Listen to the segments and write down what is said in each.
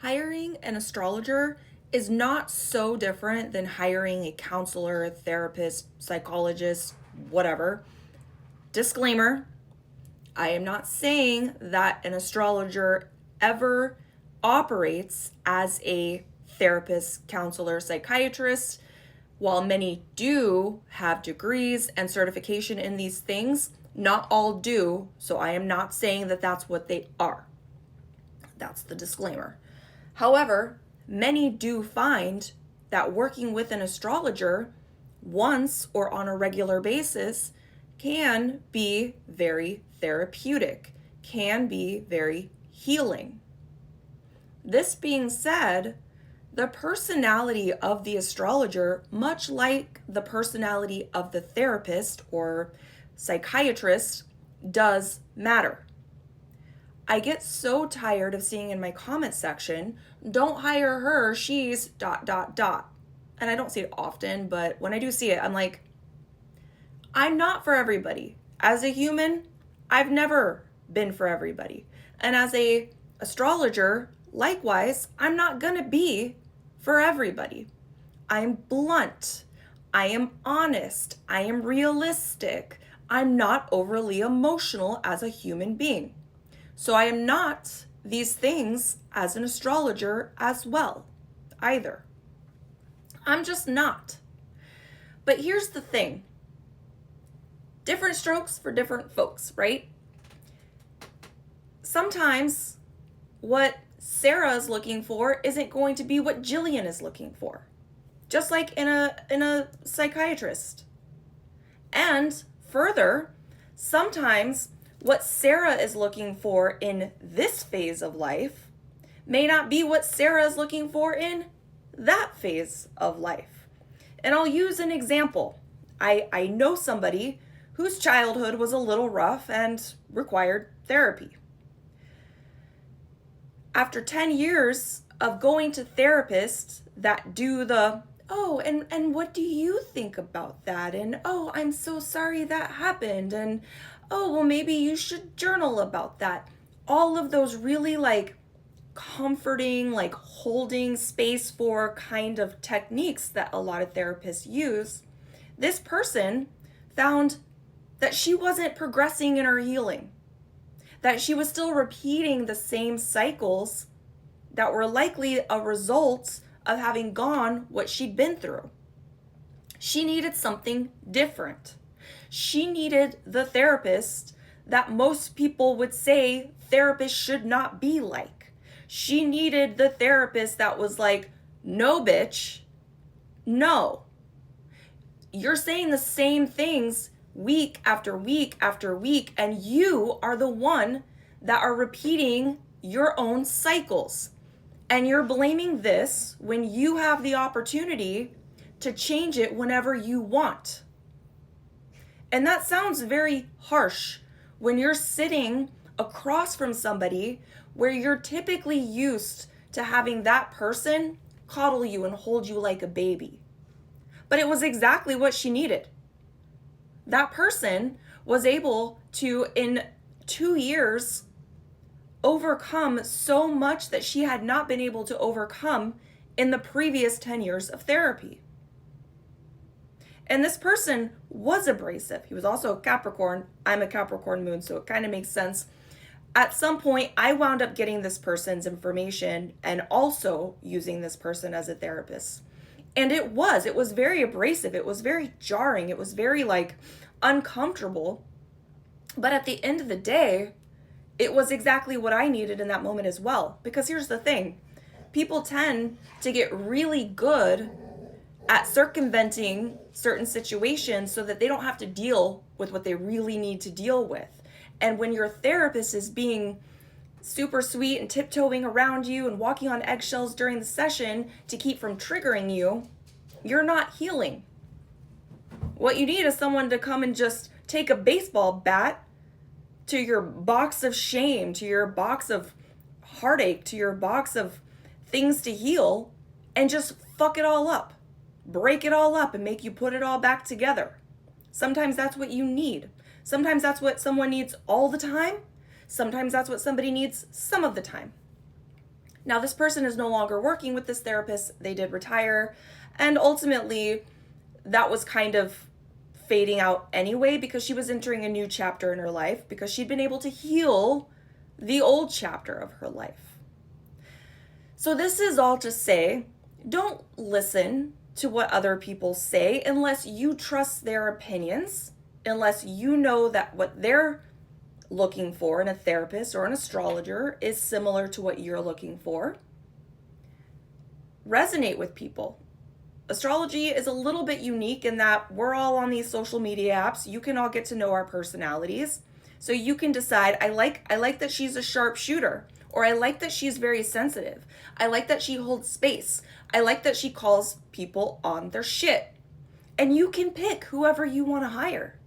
Hiring an astrologer is not so different than hiring a counselor, therapist, psychologist, whatever. Disclaimer, I am not saying that an astrologer ever operates as a therapist, counselor, psychiatrist. While many do have degrees and certification in these things, not all do. So I am not saying that that's what they are. That's the disclaimer. However, many do find that working with an astrologer once or on a regular basis can be very therapeutic, can be very healing. This being said, the personality of the astrologer, much like the personality of the therapist or psychiatrist, does matter. I get so tired of seeing in my comment section, don't hire her, she's ... And I don't see it often, but when I do see it, I'm like, I'm not for everybody. As a human, I've never been for everybody. And as a astrologer, likewise, I'm not gonna be for everybody. I'm blunt. I am honest. I am realistic. I'm not overly emotional as a human being. So I am not these things as an astrologer as well, either. I'm just not. But here's the thing. Different strokes for different folks, right? Sometimes what Sarah is looking for isn't going to be what Jillian is looking for. Just like in a psychiatrist. And further, sometimes what Sarah is looking for in this phase of life may not be what Sarah is looking for in that phase of life. And I'll use an example. I know somebody whose childhood was a little rough and required therapy. After 10 years of going to therapists that do the, oh, and what do you think about that? And, oh, I'm so sorry that happened. And, oh, well, maybe you should journal about that. All of those really comforting, holding space for kind of techniques that a lot of therapists use. This person found that she wasn't progressing in her healing, that she was still repeating the same cycles that were likely a result of having gone what she'd been through. She needed something different. She needed the therapist that most people would say therapists should not be like. She needed the therapist that was like, no, bitch, no. You're saying the same things week after week after week, and you are the one that are repeating your own cycles. And you're blaming this when you have the opportunity to change it whenever you want. And that sounds very harsh when you're sitting across from somebody where you're typically used to having that person coddle you and hold you like a baby. But it was exactly what she needed. That person was able to, in 2 years, overcome so much that she had not been able to overcome in the previous 10 years of therapy. And this person was abrasive. He was also a Capricorn. I'm a Capricorn moon, so it kind of makes sense. At some point, I wound up getting this person's information and also using this person as a therapist. And it was very abrasive. It was very jarring. It was very uncomfortable. But at the end of the day, it was exactly what I needed in that moment as well. Because here's the thing. People tend to get really good at circumventing certain situations so that they don't have to deal with what they really need to deal with. And when your therapist is being super sweet and tiptoeing around you and walking on eggshells during the session to keep from triggering you, you're not healing. What you need is someone to come and just take a baseball bat to your box of shame, to your box of heartache, to your box of things to heal, and just fuck it all up. Break it all up and make you put it all back together. Sometimes that's what you need. Sometimes that's what someone needs all the time. Sometimes that's what somebody needs some of the time. Now, this person is no longer working with this therapist. They did retire. And ultimately, that was kind of fading out anyway because she was entering a new chapter in her life because she'd been able to heal the old chapter of her life. So, this is all to say, don't listen to what other people say unless you trust their opinions, unless you know that what they're looking for in a therapist or an astrologer is similar to what you're looking for. Resonate with people. Astrology is a little bit unique in that we're all on these social media apps. You can all get to know our personalities. So you can decide, I like that she's a sharp shooter, or I like that she's very sensitive. I like that she holds space. I like that she calls people on their shit. And you can pick whoever you want to hire.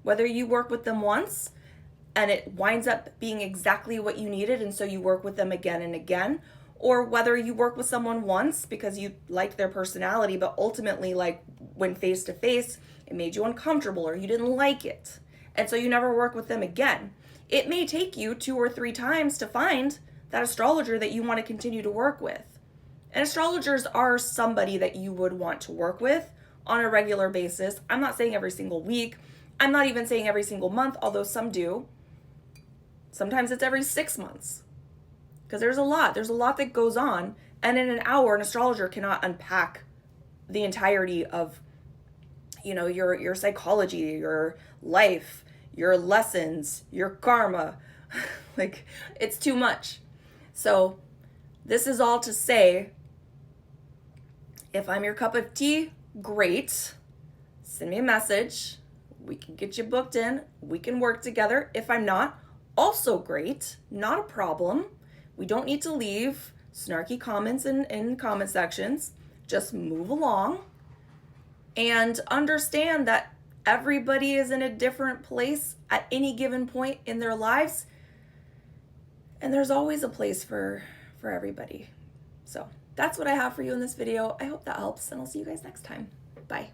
Whether you work with them once and it winds up being exactly what you needed, and so you work with them again and again, or whether you work with someone once because you liked their personality, but ultimately, like when face to face, it made you uncomfortable or you didn't like it, and so you never work with them again. It may take you 2 or 3 times to find that astrologer that you want to continue to work with. And astrologers are somebody that you would want to work with on a regular basis. I'm not saying every single week. I'm not even saying every single month, although some do. Sometimes it's every 6 months. Because there's a lot that goes on. And in an hour, an astrologer cannot unpack the entirety of, your psychology, your life, your lessons, your karma. Like, it's too much. So this is all to say, if I'm your cup of tea, great. Send me a message. We can get you booked in. We can work together. If I'm not, also great. Not a problem. We don't need to leave snarky comments in comment sections. Just move along and understand that everybody is in a different place at any given point in their lives. And there's always a place for everybody. So that's what I have for you in this video. I hope that helps, and I'll see you guys next time. Bye.